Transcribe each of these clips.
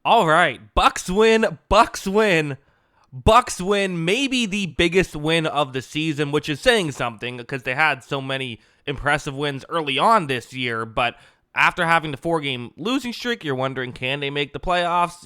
All right, Bucks win, Bucks win, Bucks win. Maybe the biggest win of the season, which is saying something because they had so many impressive wins early on this year. But after having the 4-game losing streak, you're wondering, can they make the playoffs?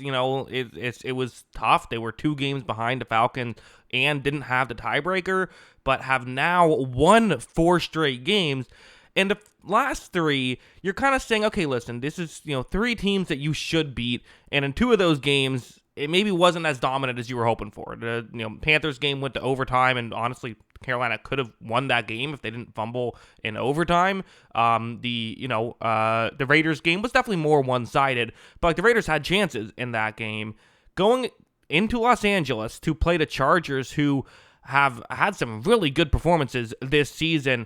It was tough. They were 2 games behind the Falcons and didn't have the tiebreaker, but have now won 4 straight games. And the last 3, you're kind of saying, okay, listen, this is 3 teams that you should beat, and in 2 of those games, it maybe wasn't as dominant as you were hoping for. The Panthers game went to overtime, and honestly, Carolina could have won that game if they didn't fumble in overtime. The Raiders game was definitely more one-sided, but the Raiders had chances in that game. Going into Los Angeles to play the Chargers, who have had some really good performances this season,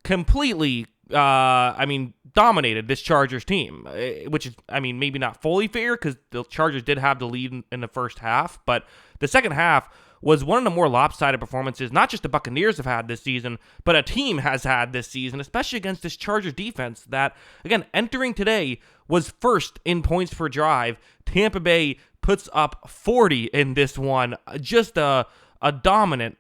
completely, dominated this Chargers team, which is, maybe not fully fair because the Chargers did have the lead in the first half, but the second half was one of the more lopsided performances, not just the Buccaneers have had this season, but a team has had this season, especially against this Chargers defense that, again, entering today was first in points per drive. Tampa Bay puts up 40 in this one. Just a dominant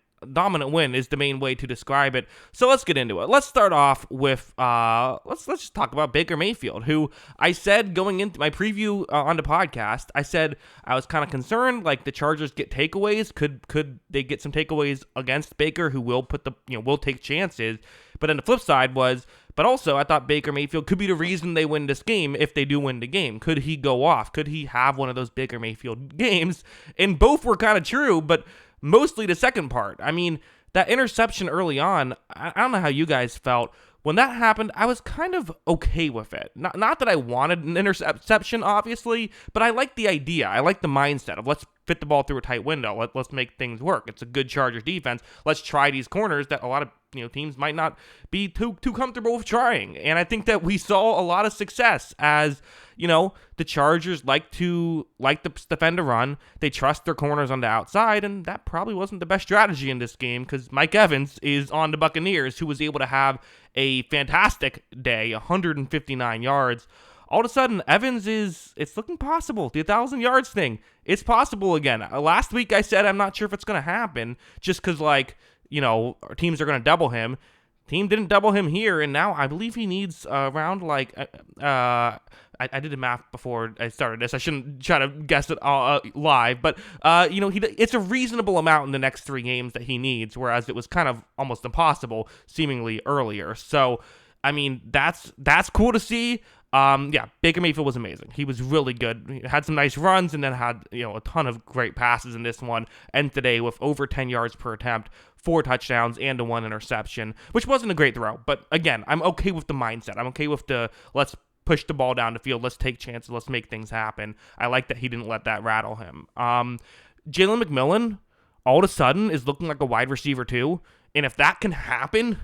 win is the main way to describe it. So let's get into it. Let's start off with let's just talk about Baker Mayfield, who I said going into my preview on the podcast, I said I was kind of concerned like the Chargers get takeaways. Could they get some takeaways against Baker, who will will take chances? But then the flip side was, but also I thought Baker Mayfield could be the reason they win this game if they do win the game. Could he go off? Could he have one of those Baker Mayfield games? And both were kind of true, but mostly the second part. That interception early on, I don't know how you guys felt. When that happened, I was kind of okay with it. Not that I wanted an interception, obviously, but I like the idea. I like the mindset of let's fit the ball through a tight window. Let's make things work. It's a good Chargers defense. Let's try these corners that a lot of teams might not be too comfortable with trying. And I think that we saw a lot of success as the Chargers like to defend a run. They trust their corners on the outside, and that probably wasn't the best strategy in this game because Mike Evans is on the Buccaneers, who was able to have a fantastic day, 159 yards. All of a sudden, it's looking possible. The 1,000 yards thing, it's possible again. Last week I said I'm not sure if it's going to happen just because, our teams are going to double him. Team didn't double him here, and now I believe he needs around I did the math before I started this. I shouldn't try to guess it live, but it's a reasonable amount in the next 3 games that he needs, whereas it was kind of almost impossible seemingly earlier. So, that's cool to see. Baker Mayfield was amazing. He was really good. He had some nice runs and then had a ton of great passes in this one. And today with over 10 yards per attempt, 4 touchdowns and 1 interception, which wasn't a great throw. But again, I'm okay with the mindset. I'm okay with the let's push the ball down the field. Let's take chances. Let's make things happen. I like that he didn't let that rattle him. Jalen McMillan all of a sudden is looking like a wide receiver too. And if that can happen,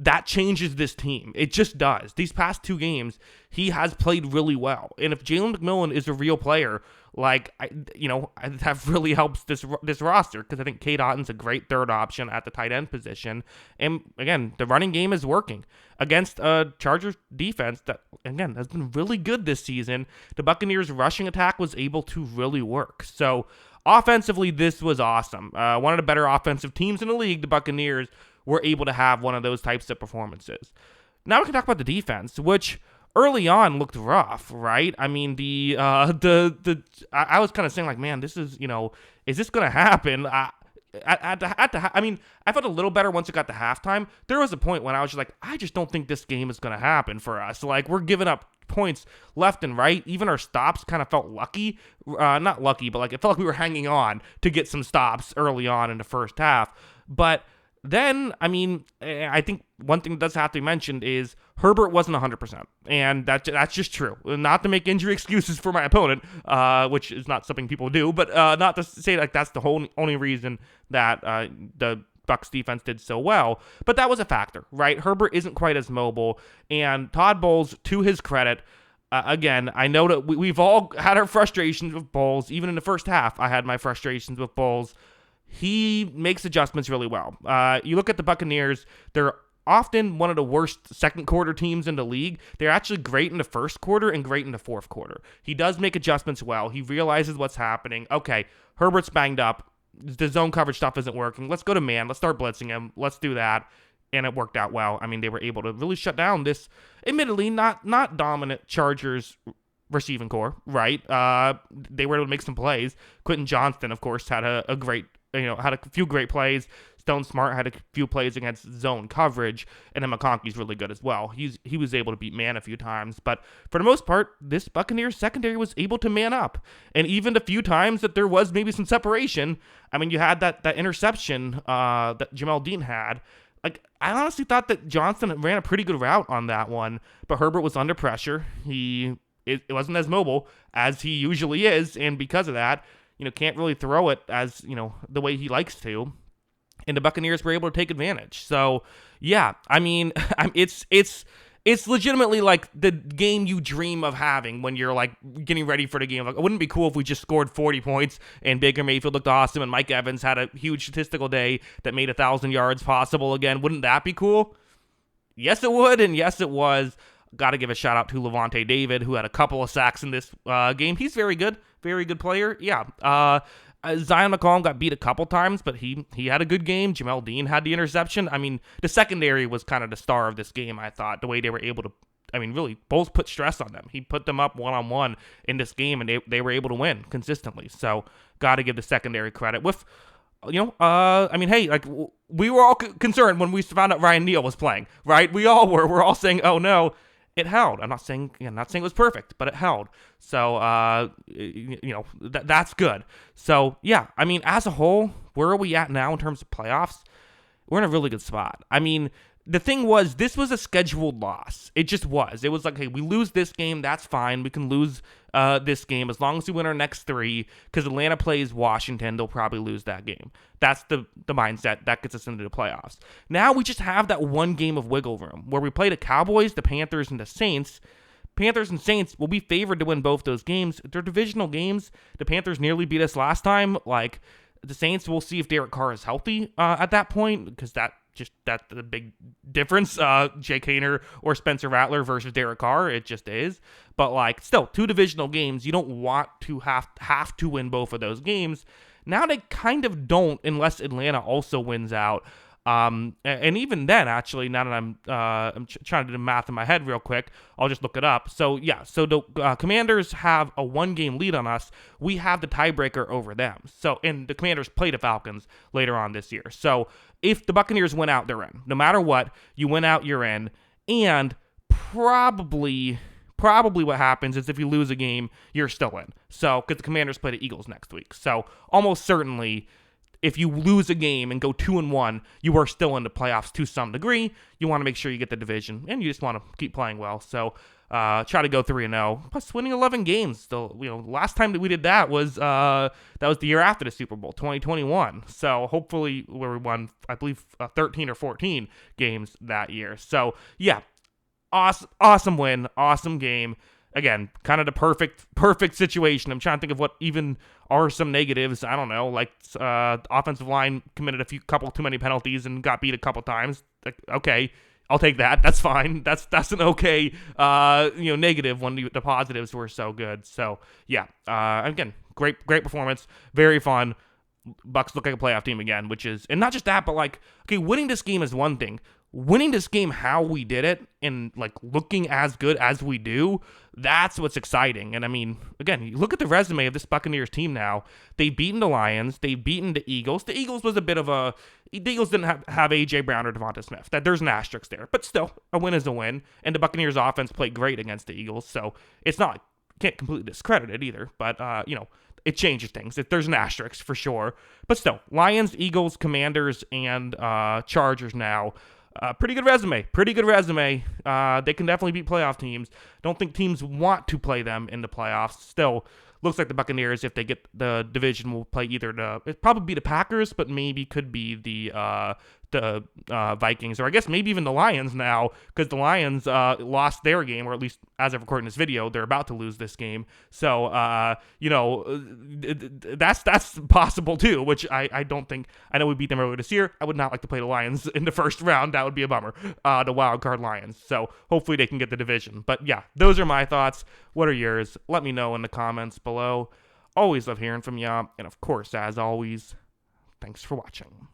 that changes this team. It just does. These past 2 games, he has played really well. And if Jalen McMillan is a real player, that really helps this roster because I think Cade Otton's a great third option at the tight end position. And again, the running game is working against a Chargers defense that, again, has been really good this season. The Buccaneers' rushing attack was able to really work. So offensively, this was awesome. One of the better offensive teams in the league, the Buccaneers, were able to have one of those types of performances. Now we can talk about the defense, which early on looked rough, right? I was kind of saying like, man, this is, is this going to happen? I felt a little better once it got to halftime. There was a point when I was just like, I just don't think this game is going to happen for us. Like, we're giving up points left and right. Even our stops kind of felt lucky. Not lucky, but it felt like we were hanging on to get some stops early on in the first half. But then, I think one thing that does have to be mentioned is Herbert wasn't 100%, and that's just true. Not to make injury excuses for my opponent, which is not something people do, but not to say that's the only reason that the Bucs defense did so well. But that was a factor, right? Herbert isn't quite as mobile, and Todd Bowles, to his credit, again, I know that we've all had our frustrations with Bowles. Even in the first half, I had my frustrations with Bowles. He makes adjustments really well. You look at the Buccaneers, their often one of the worst second quarter teams in the league. They're actually great in the first quarter and great in the fourth quarter. He does make adjustments well. He realizes what's happening. Okay, Herbert's banged up. The zone coverage stuff isn't working. Let's go to man. Let's start blitzing him. Let's do that. And it worked out well. I mean, they were able to really shut down this, admittedly, not dominant Chargers receiving core, right? They were able to make some plays. Quentin Johnston, of course, had a few great plays. Stone Smart had a few plays against zone coverage, and then McConkey's really good as well. He was able to beat man a few times, but for the most part, this Buccaneers secondary was able to man up. And even the few times that there was maybe some separation, I mean, you had that interception that Jamel Dean had. Like, I honestly thought that Johnston ran a pretty good route on that one, but Herbert was under pressure. It wasn't as mobile as he usually is, and because of that, can't really throw it as, the way he likes to. And the Buccaneers were able to take advantage. So, yeah, I mean, it's legitimately like the game you dream of having when you're like getting ready for the game. Like, it wouldn't be cool if we just scored 40 points and Baker Mayfield looked awesome and Mike Evans had a huge statistical day that made 1,000 yards possible again. Wouldn't that be cool? Yes, it would, and yes, it was. Got to give a shout out to Levante David, who had a couple of sacks in this game. He's very good player. Yeah. Zion McCollum got beat a couple times, but he had a good game. Jamel Dean had the interception. I mean, the secondary was kind of the star of this game, I thought, the way they were able to, really both put stress on them. He put them up one-on-one in this game, and they were able to win consistently. So, got to give the secondary credit. With, hey, like, we were all concerned when we found out Ryan Neal was playing, right? We all were. We're all saying, oh, no. It held. I'm not saying it was perfect, but it held. So, that's good. So, yeah, I mean, as a whole, where are we at now in terms of playoffs? We're in a really good spot. I mean, the thing was, this was a scheduled loss. It just was. It was like, hey, we lose this game, that's fine. We can lose this game as long as we win our next 3, because Atlanta plays Washington, they'll probably lose that game. That's the mindset that gets us into the playoffs. Now we just have that one game of wiggle room where we play the Cowboys, the Panthers, and the Saints. Panthers and Saints will be favored to win both those games. They're divisional games. The Panthers nearly beat us last time. Like, the Saints, we'll see if Derek Carr is healthy at that point, because that's the big difference. Jake Haener or Spencer Rattler versus Derek Carr, it just is. But like, still, 2 divisional games. You don't want to have to win both of those games. Now they kind of don't, unless Atlanta also wins out. And even then, actually, now that I'm trying to do the math in my head real quick, I'll just look it up. So, yeah, so the Commanders have a 1-game lead on us. We have the tiebreaker over them. So, and the Commanders play the Falcons later on this year. So, if the Buccaneers win out, they're in. No matter what, you win out, you're in. And probably what happens is if you lose a game, you're still in. So, because the Commanders play the Eagles next week. So, almost certainly, if you lose a game and go 2-1, you are still in the playoffs to some degree. You want to make sure you get the division, and you just want to keep playing well. So, try to go 3-0, plus winning 11 games. Still, last time that we did that was the year after the Super Bowl, 2021. So, hopefully, where we won, I believe, 13 or 14 games that year. So, yeah, awesome win, awesome game. Again, kind of the perfect situation. I'm trying to think of what even are some negatives. I don't know, like offensive line committed couple too many penalties and got beat a couple times. Like, okay, I'll take that. That's fine. That's an okay negative when the positives were so good. So yeah, again, great performance, very fun. Bucs look like a playoff team again, and not just that, but like, okay, winning this game is one thing. Winning this game how we did it and like looking as good as we do, that's what's exciting. And I mean, again, you look at the resume of this Buccaneers team now. They've beaten the Lions. They've beaten the Eagles. The Eagles was a bit of the Eagles didn't have A.J. Brown or Devonta Smith. There's an asterisk there. But still, a win is a win. And the Buccaneers offense played great against the Eagles. So it's not, can't completely discredit it either. But, it changes things. There's an asterisk for sure. But still, Lions, Eagles, Commanders, and Chargers now. Pretty good resume. They can definitely beat playoff teams. Don't think teams want to play them in the playoffs. Still, looks like the Buccaneers, if they get the division, will play it'll probably be the Packers, but maybe could be the the Vikings, or I guess maybe even the Lions now, because the Lions lost their game, or at least as of recording this video, they're about to lose this game. So, that's possible too, which I don't think. I know we beat them earlier this year. I would not like to play the Lions in the first round. That would be a bummer. The wild card Lions. So hopefully they can get the division. But yeah, those are my thoughts. What are yours? Let me know in the comments below. Always love hearing from y'all. And of course, as always, thanks for watching.